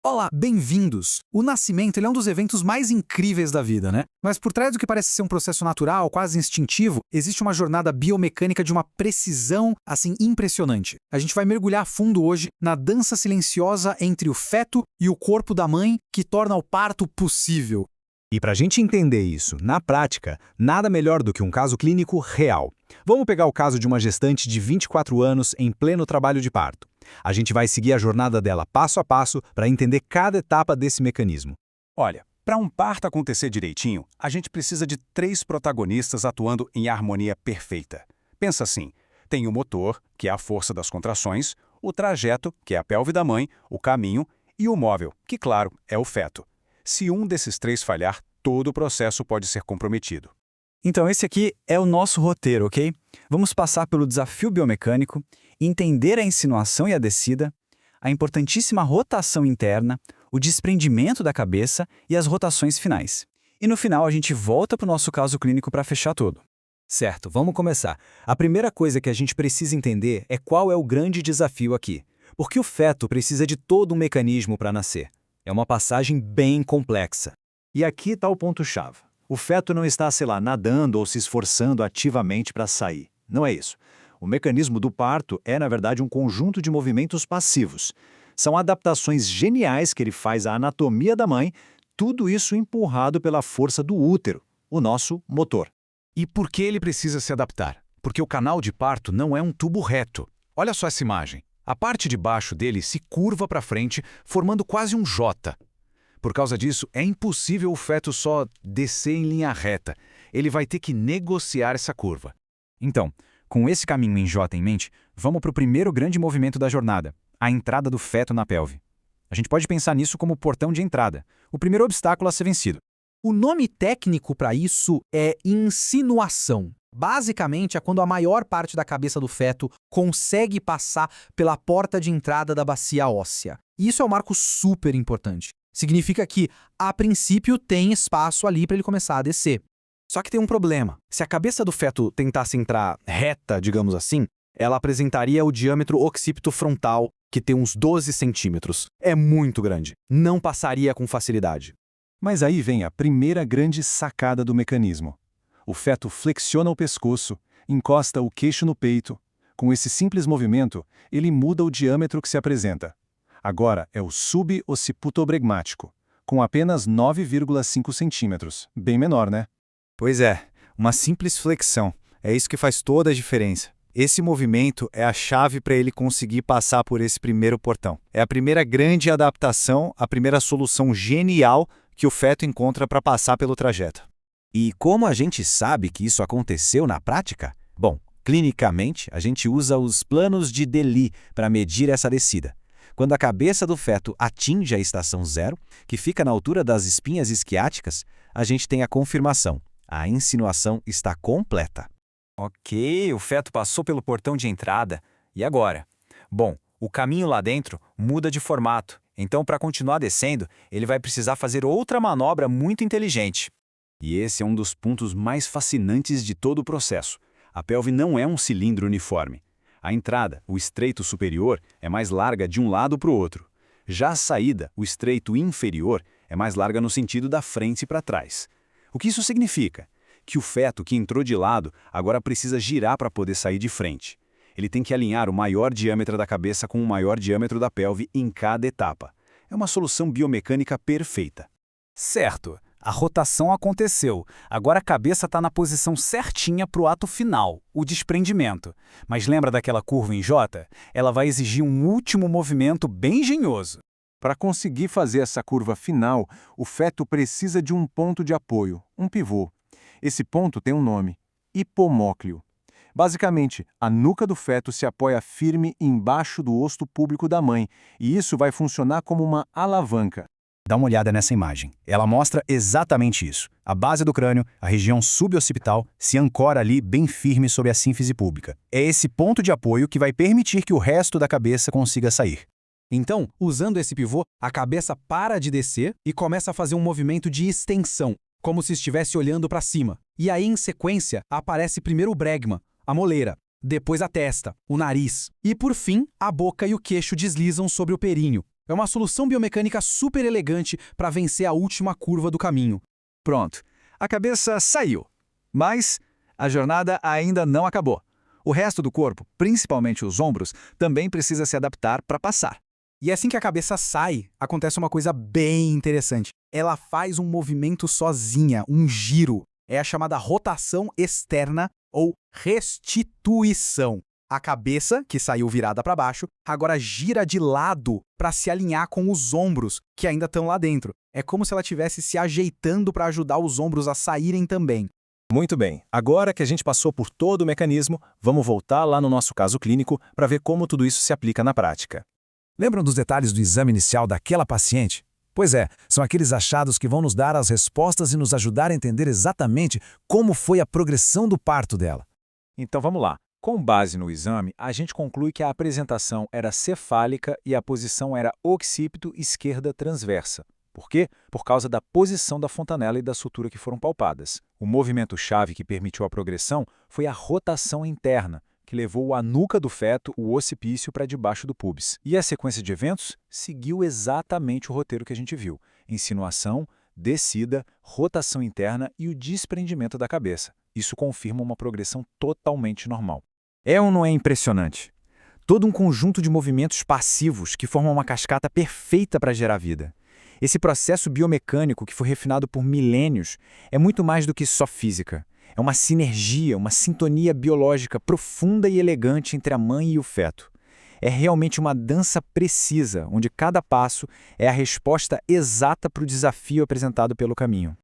Olá, bem-vindos! O nascimento ele é um dos eventos mais incríveis da vida, né? Mas por trás do que parece ser um processo natural, quase instintivo, existe uma jornada biomecânica de uma precisão, assim, impressionante. A gente vai mergulhar a fundo hoje na dança silenciosa entre o feto e o corpo da mãe que torna o parto possível. E para a gente entender isso, na prática, nada melhor do que um caso clínico real. Vamos pegar o caso de uma gestante de 24 anos em pleno trabalho de parto. A gente vai seguir a jornada dela passo a passo para entender cada etapa desse mecanismo. Olha, para um parto acontecer direitinho, a gente precisa de 3 protagonistas atuando em harmonia perfeita. Pensa assim, tem o motor, que é a força das contrações, o trajeto, que é a pelve da mãe, o caminho, e o móvel, que, claro, é o feto. Se um desses 3 falhar, todo o processo pode ser comprometido. Então esse aqui é o nosso roteiro, ok? Vamos passar pelo desafio biomecânico, entender a insinuação e a descida, a importantíssima rotação interna, o desprendimento da cabeça e as rotações finais. E no final a gente volta para o nosso caso clínico para fechar tudo. Certo, vamos começar. A primeira coisa que a gente precisa entender é qual é o grande desafio aqui. Porque o feto precisa de todo um mecanismo para nascer. É uma passagem bem complexa. E aqui está o ponto-chave. O feto não está, sei lá, nadando ou se esforçando ativamente para sair. Não é isso. O mecanismo do parto é, na verdade, um conjunto de movimentos passivos. São adaptações geniais que ele faz à anatomia da mãe, tudo isso empurrado pela força do útero, o nosso motor. E por que ele precisa se adaptar? Porque o canal de parto não é um tubo reto. Olha só essa imagem. A parte de baixo dele se curva para frente, formando quase um J. Por causa disso, é impossível o feto só descer em linha reta. Ele vai ter que negociar essa curva. Então, com esse caminho em J em mente, vamos para o primeiro grande movimento da jornada, a entrada do feto na pelve. A gente pode pensar nisso como o portão de entrada, o primeiro obstáculo a ser vencido. O nome técnico para isso é insinuação. Basicamente, é quando a maior parte da cabeça do feto consegue passar pela porta de entrada da bacia óssea. E isso é um marco super importante. Significa que, a princípio, tem espaço ali para ele começar a descer. Só que tem um problema. Se a cabeça do feto tentasse entrar reta, digamos assim, ela apresentaria o diâmetro occipitofrontal, que tem uns 12 centímetros. É muito grande. Não passaria com facilidade. Mas aí vem a primeira grande sacada do mecanismo. O feto flexiona o pescoço, encosta o queixo no peito. Com esse simples movimento, ele muda o diâmetro que se apresenta. Agora é o suboccipitobregmático, com apenas 9,5 centímetros. Bem menor, né? Pois é, uma simples flexão. É isso que faz toda a diferença. Esse movimento é a chave para ele conseguir passar por esse primeiro portão. É a primeira grande adaptação, a primeira solução genial que o feto encontra para passar pelo trajeto. E como a gente sabe que isso aconteceu na prática? Bom, clinicamente, a gente usa os planos de Delis para medir essa descida. Quando a cabeça do feto atinge a estação 0, que fica na altura das espinhas isquiáticas, a gente tem a confirmação. A insinuação está completa. Ok, o feto passou pelo portão de entrada. E agora? Bom, o caminho lá dentro muda de formato. Então, para continuar descendo, ele vai precisar fazer outra manobra muito inteligente. E esse é um dos pontos mais fascinantes de todo o processo. A pelve não é um cilindro uniforme. A entrada, o estreito superior, é mais larga de um lado para o outro. Já a saída, o estreito inferior, é mais larga no sentido da frente para trás. O que isso significa? Que o feto que entrou de lado agora precisa girar para poder sair de frente. Ele tem que alinhar o maior diâmetro da cabeça com o maior diâmetro da pelve em cada etapa. É uma solução biomecânica perfeita. Certo, a rotação aconteceu. Agora a cabeça está na posição certinha para o ato final, o desprendimento. Mas lembra daquela curva em J? Ela vai exigir um último movimento bem engenhoso. Para conseguir fazer essa curva final, o feto precisa de um ponto de apoio, um pivô. Esse ponto tem um nome: hipomócleo. Basicamente, a nuca do feto se apoia firme embaixo do osso púbico da mãe, e isso vai funcionar como uma alavanca. Dá uma olhada nessa imagem. Ela mostra exatamente isso. A base do crânio, a região suboccipital, se ancora ali bem firme sobre a sínfise púbica. É esse ponto de apoio que vai permitir que o resto da cabeça consiga sair. Então, usando esse pivô, a cabeça para de descer e começa a fazer um movimento de extensão, como se estivesse olhando para cima. E aí, em sequência, aparece primeiro o bregma, a moleira, depois a testa, o nariz e, por fim, a boca e o queixo deslizam sobre o períneo. É uma solução biomecânica super elegante para vencer a última curva do caminho. Pronto, a cabeça saiu. Mas a jornada ainda não acabou. O resto do corpo, principalmente os ombros, também precisa se adaptar para passar. E assim que a cabeça sai, acontece uma coisa bem interessante. Ela faz um movimento sozinha, um giro. É a chamada rotação externa ou restituição. A cabeça, que saiu virada para baixo, agora gira de lado para se alinhar com os ombros, que ainda estão lá dentro. É como se ela estivesse se ajeitando para ajudar os ombros a saírem também. Muito bem, agora que a gente passou por todo o mecanismo, vamos voltar lá no nosso caso clínico para ver como tudo isso se aplica na prática. Lembram dos detalhes do exame inicial daquela paciente? Pois é, são aqueles achados que vão nos dar as respostas e nos ajudar a entender exatamente como foi a progressão do parto dela. Então vamos lá. Com base no exame, a gente conclui que a apresentação era cefálica e a posição era occipito esquerda transversa. Por quê? Por causa da posição da fontanela e da sutura que foram palpadas. O movimento-chave que permitiu a progressão foi a rotação interna, que levou a nuca do feto, o occipício, para debaixo do pubis. E a sequência de eventos seguiu exatamente o roteiro que a gente viu. Insinuação, descida, rotação interna e o desprendimento da cabeça. Isso confirma uma progressão totalmente normal. É ou não é impressionante? Todo um conjunto de movimentos passivos que formam uma cascata perfeita para gerar vida. Esse processo biomecânico que foi refinado por milênios é muito mais do que só física. É uma sinergia, uma sintonia biológica profunda e elegante entre a mãe e o feto. É realmente uma dança precisa, onde cada passo é a resposta exata para o desafio apresentado pelo caminho.